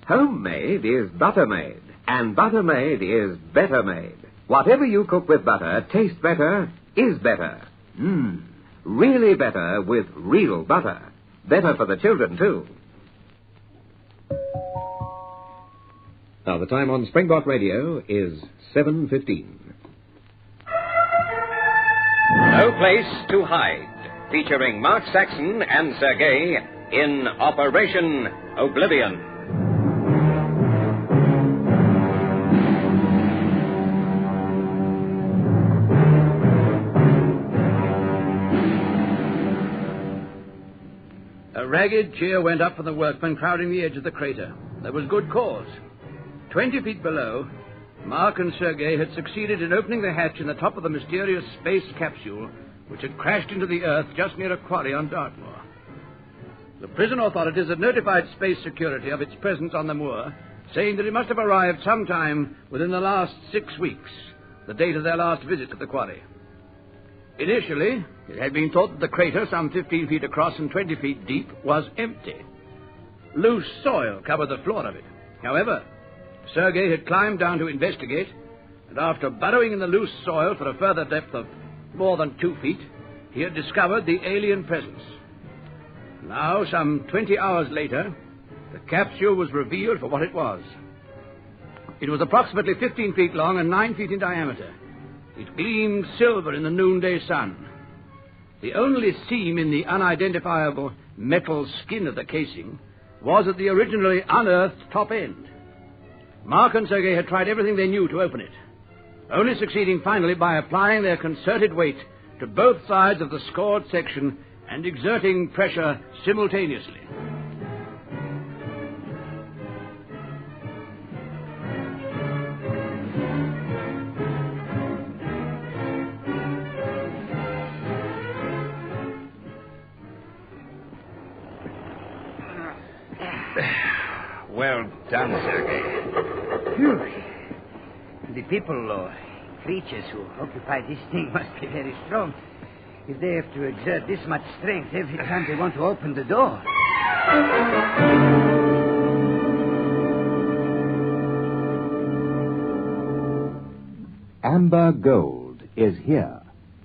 Homemade is butter made, and butter made is better made. Whatever you cook with butter tastes better, is better. Really better with real butter. Better for the children, too. Now, the time on Springbok Radio is 7:15. No Place to Hide, featuring Mark Saxon and Sergei in Operation Oblivion. A ragged cheer went up from the workmen crowding the edge of the crater. There was good cause. 20 feet below, Mark and Sergei had succeeded in opening the hatch in the top of the mysterious space capsule which had crashed into the Earth just near a quarry on Dartmoor. The prison authorities had notified space security of its presence on the moor, saying that it must have arrived sometime within the last 6 weeks, the date of their last visit to the quarry. Initially, it had been thought that the crater, some 15 feet across and 20 feet deep, was empty. Loose soil covered the floor of it. However, Sergei had climbed down to investigate, and after burrowing in the loose soil for a further depth of more than 2 feet, he had discovered the alien presence. Now, some 20 hours later, the capsule was revealed for what it was. It was approximately 15 feet long and 9 feet in diameter. It gleamed silver in the noonday sun. The only seam in the unidentifiable metal skin of the casing was at the originally unearthed top end. Mark and Sergei had tried everything they knew to open it, only succeeding finally by applying their concerted weight to both sides of the scored section and exerting pressure simultaneously. Well done, Sergei. Phew. The people or creatures who occupy this thing must be very strong if they have to exert this much strength every time they want to open the door. Amber Gold is here.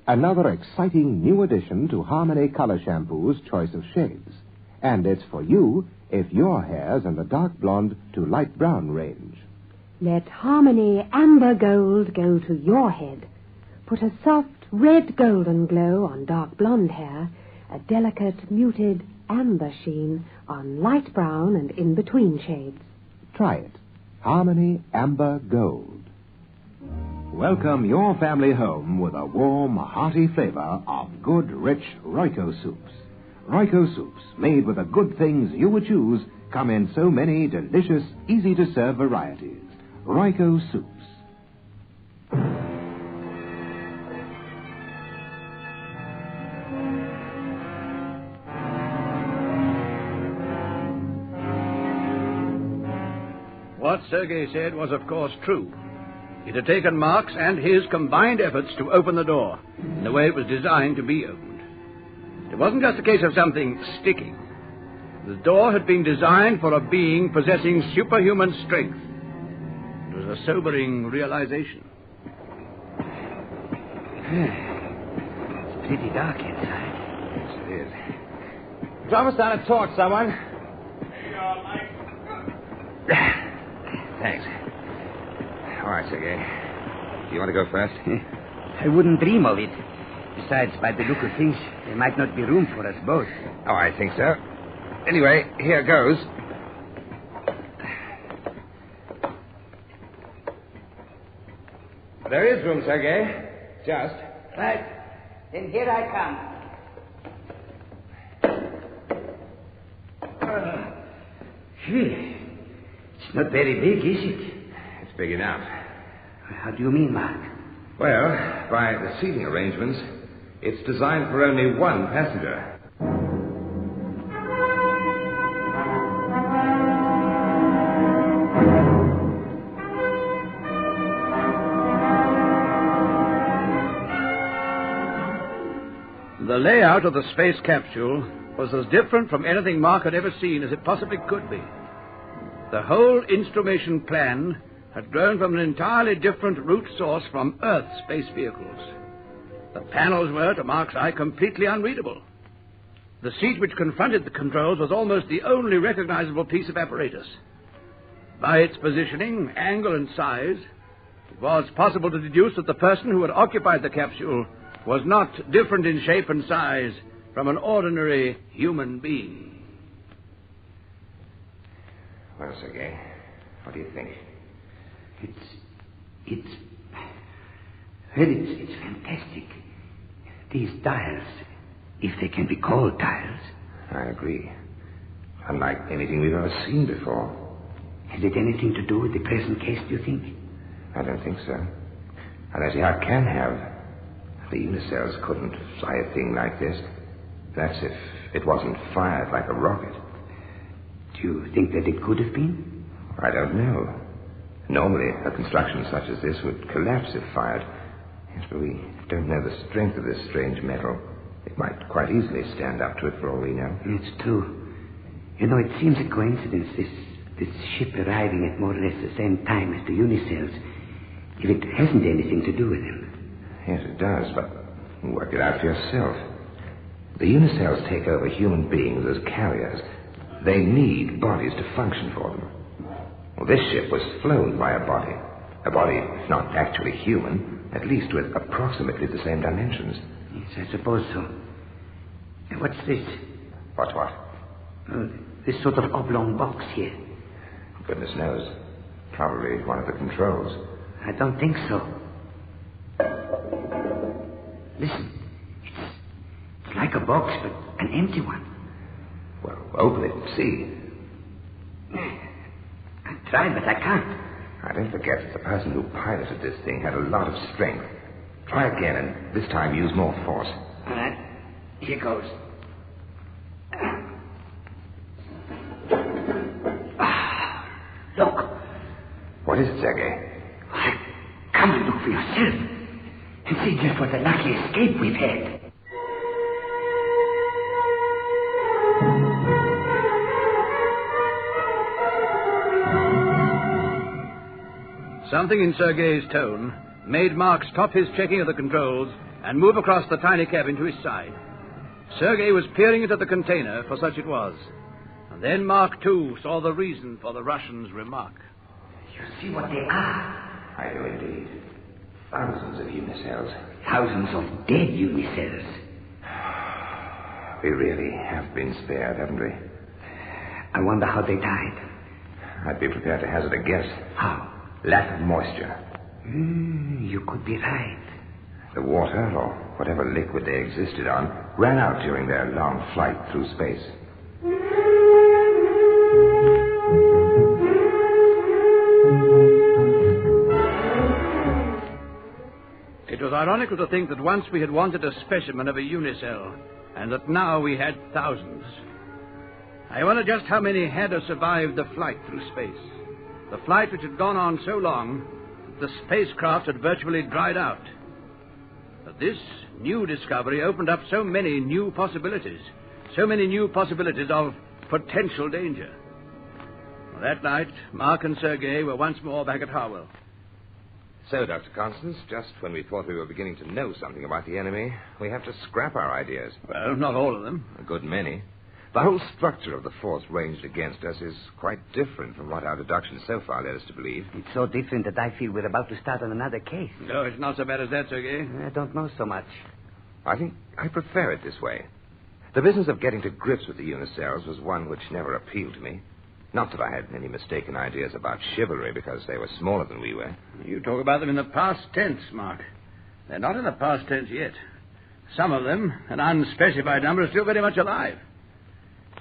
Another exciting new addition to Harmony Color Shampoo's choice of shades. And it's for you if your hair's in the dark blonde to light brown range. Let Harmony Amber Gold go to your head. Put a soft red golden glow on dark blonde hair, a delicate muted amber sheen on light brown and in-between shades. Try it. Harmony Amber Gold. Welcome your family home with a warm, hearty flavor of good, rich Royco soups. Royco soups, made with the good things you would choose, come in so many delicious, easy-to-serve varieties. Royco soups. What Sergei said was, of course, true. It had taken Mark's and his combined efforts to open the door in the way it was designed to be opened. It wasn't just a case of something sticking. The door had been designed for a being possessing superhuman strength. It was a sobering realization. It's pretty dark inside. Yes, it is. Drop us down a torch, someone. Thanks. All right, Sergei. Do you want to go first? I wouldn't dream of it. Besides, by the look of things, there might not be room for us both. Oh, I think so. Anyway, here goes. There is room, Sergei. Just. Right. Then here I come. It's not very big, is it? It's big enough. How do you mean, Mark? Well, by the seating arrangements, it's designed for only one passenger. The layout of the space capsule was as different from anything Mark had ever seen as it possibly could be. The whole instrumentation plan had grown from an entirely different root source from Earth space vehicles. The panels were, to Mark's eye, completely unreadable. The seat which confronted the controls was almost the only recognizable piece of apparatus. By its positioning, angle, and size, it was possible to deduce that the person who had occupied the capsule was not different in shape and size from an ordinary human being. Well, Sergei, what do you think? It's fantastic. These dials, if they can be called dials. I agree. Unlike anything we've ever seen before. Has it anything to do with the present case, do you think? I don't think so. Unless it can have. The Unicells couldn't fly a thing like this. That's if it wasn't fired like a rocket. Do you think that it could have been? I don't know. Normally, a construction such as this would collapse if fired. Yes, but we don't know the strength of this strange metal. It might quite easily stand up to it for all we know. It's true. You know, it seems a coincidence, this ship arriving at more or less the same time as the Unicells, if it hasn't anything to do with them. Yes, it does, but work it out for yourself. The Unicells take over human beings as carriers. They need bodies to function for them. Well, this ship was flown by a body, if not actually human, at least with approximately the same dimensions. Yes, I suppose so. And what's this? What? This sort of oblong box here. Goodness knows. Probably one of the controls. I don't think so. Listen. It's like a box, but an empty one. Well, open it and see. I tried, but I can't. I don't forget that the person who piloted this thing had a lot of strength. Try again, and this time use more force. All right. Here goes. Look. What is it, Sergei? Come and look for yourself. And see just what a lucky escape we've had. Something in Sergei's tone made Mark stop his checking of the controls and move across the tiny cabin to his side. Sergei was peering into the container, for such it was. And then Mark, too, saw the reason for the Russian's remark. You see what they are? I do indeed. Thousands of Unicells. Thousands of dead Unicells. We really have been spared, haven't we? I wonder how they died. I'd be prepared to hazard a guess. How? Lack of moisture. You could be right. The water, or whatever liquid they existed on, ran out during their long flight through space. It was ironical to think that once we had wanted a specimen of a Unicell, and that now we had thousands. I wonder just how many had survived the flight through space. The flight which had gone on so long that the spacecraft had virtually dried out. But this new discovery opened up so many new possibilities of potential danger. Well, that night, Mark and Sergei were once more back at Harwell. So, Dr. Constance, just when we thought we were beginning to know something about the enemy, we have to scrap our ideas. Well, not all of them. A good many. The whole structure of the force ranged against us is quite different from what our deductions so far led us to believe. It's so different that I feel we're about to start on another case. No, it's not so bad as that, Sergei. I don't know so much. I think I prefer it this way. The business of getting to grips with the Unicells was one which never appealed to me. Not that I had any mistaken ideas about chivalry because they were smaller than we were. You talk about them in the past tense, Mark. They're not in the past tense yet. Some of them, an unspecified number, are still very much alive.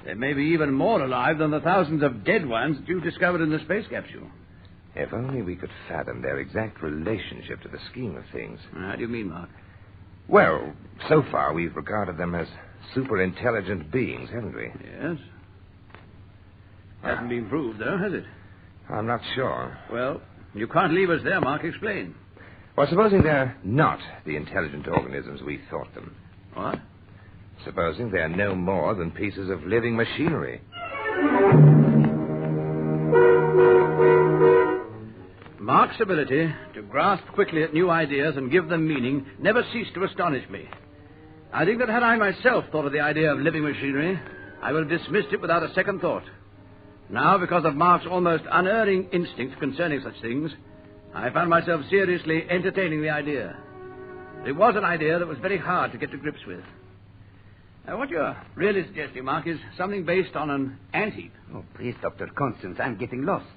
They may be even more alive than the thousands of dead ones that you discovered in the space capsule. If only we could fathom their exact relationship to the scheme of things. How do you mean, Mark? Well, so far we've regarded them as super-intelligent beings, haven't we? Yes. Hasn't been proved, though, has it? I'm not sure. Well, you can't leave us there, Mark. Explain. Well, supposing they're not the intelligent organisms we thought them. What? Supposing they're no more than pieces of living machinery. Mark's ability to grasp quickly at new ideas and give them meaning never ceased to astonish me. I think that had I myself thought of the idea of living machinery, I would have dismissed it without a second thought. Now, because of Mark's almost unerring instinct concerning such things, I found myself seriously entertaining the idea. It was an idea that was very hard to get to grips with. What you're really suggesting, Mark, is something based on an ant-heap. Oh, please, Dr. Constance, I'm getting lost.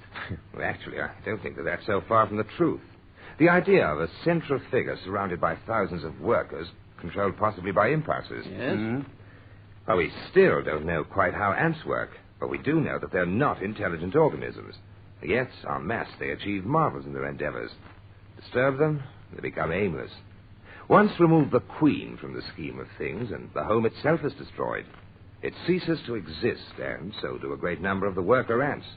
Well, actually, I don't think that that's so far from the truth. The idea of a central figure surrounded by thousands of workers, controlled possibly by impulses. Yes? Hmm? Well, we still don't know quite how ants work, but we do know that they're not intelligent organisms. Yet, en masse, they achieve marvels in their endeavors. Disturb them, they become aimless. Once remove the queen from the scheme of things, and the home itself is destroyed. It ceases to exist, and so do a great number of the worker ants.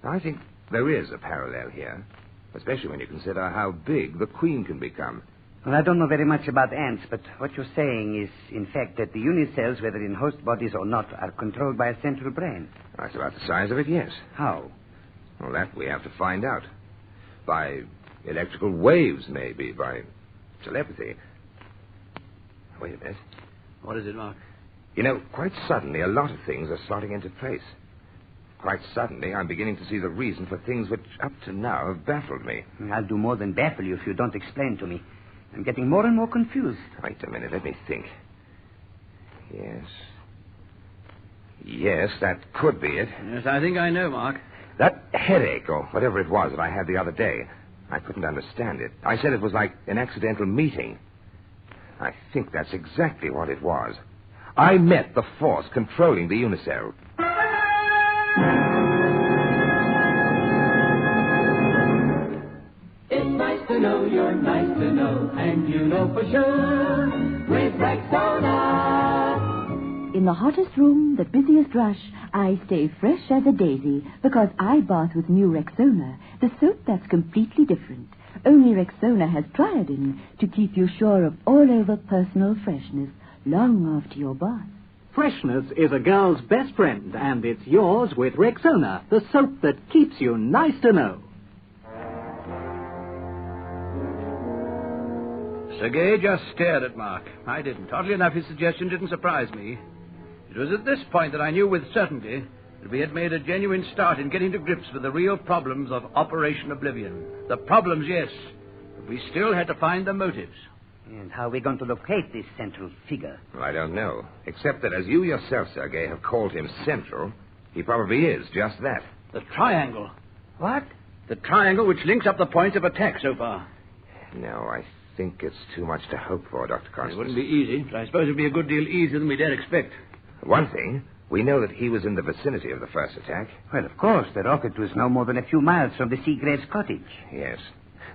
I think there is a parallel here, especially when you consider how big the queen can become. Well, I don't know very much about ants, but what you're saying is, in fact, that the unicells, whether in host bodies or not, are controlled by a central brain. That's about the size of it, yes. How? Well, that we have to find out. By electrical waves, maybe, by telepathy. Wait a minute. What is it, Mark? You know, quite suddenly, a lot of things are slotting into place. Quite suddenly, I'm beginning to see the reason for things which, up to now, have baffled me. I'll do more than baffle you if you don't explain to me. I'm getting more and more confused. Wait a minute, let me think. Yes, that could be it. Yes, I think I know, Mark. That headache, or whatever it was that I had the other day, I couldn't understand it. I said it was like an accidental meeting. I think that's exactly what it was. I met the force controlling the unicell. It's nice to know you're nice to know, and you know for sure with Rexona. In the hottest room, the busiest rush, I stay fresh as a daisy because I bath with new Rexona, the soap that's completely different. Only Rexona has Triodin to keep you sure of all-over personal freshness long after your bath. Freshness is a girl's best friend, and it's yours with Rexona, the soap that keeps you nice to know. Sergei just stared at Mark. I didn't. Oddly enough, his suggestion didn't surprise me. It was at this point that I knew with certainty that we had made a genuine start in getting to grips with the real problems of Operation Oblivion. The problems, yes, but we still had to find the motives. And how are we going to locate this central figure? Well, I don't know. Except that as you yourself, Sergei, have called him central, he probably is just that. The triangle. What? The triangle which links up the points of attack so far. No, I think it's too much to hope for, Dr. Constance. It wouldn't be easy, but I suppose it would be a good deal easier than we dare expect. One thing, we know that he was in the vicinity of the first attack. Well, of course, the rocket was no more than a few miles from the Seagraves cottage. Yes.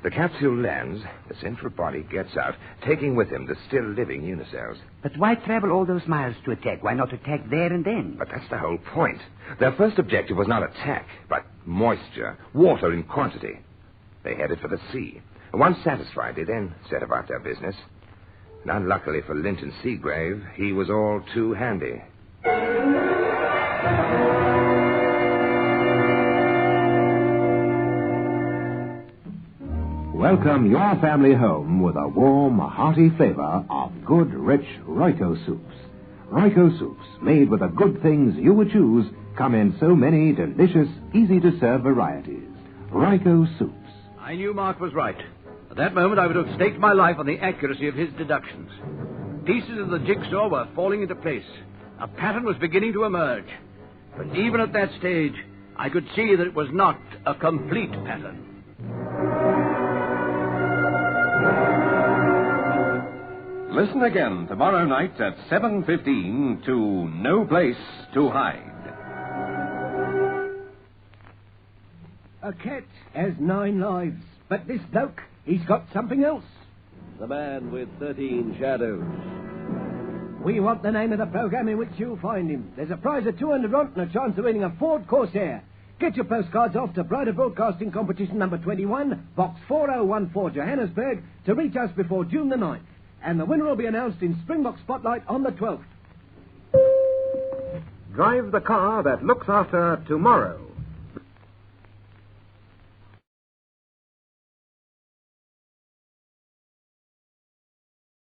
The capsule lands, the central body gets out, taking with him the still living unicells. But why travel all those miles to attack? Why not attack there and then? But that's the whole point. Their first objective was not attack, but moisture, water in quantity. They headed for the sea. Once satisfied, they then set about their business. And unluckily for Linton Seagrave, he was all too handy. Welcome your family home with a warm, hearty flavor of good, rich Royco soups. Royco soups, made with the good things you would choose, come in so many delicious, easy-to-serve varieties. Royco soups. I knew Mark was right. At that moment, I would have staked my life on the accuracy of his deductions. Pieces of the jigsaw were falling into place. A pattern was beginning to emerge. But even at that stage, I could see that it was not a complete pattern. Listen again tomorrow night at 7:15 to No Place to Hide. A cat has 9 lives, but this bloke, he's got something else. The man with 13 shadows. We want the name of the program in which you'll find him. There's a prize of 200 rand and a chance of winning a Ford Corsair. Get your postcards off to Brighter Broadcasting Competition number 21, Box 4014, Johannesburg, to reach us before June the 9th. And the winner will be announced in Springbok Spotlight on the 12th. Drive the car that looks after tomorrow.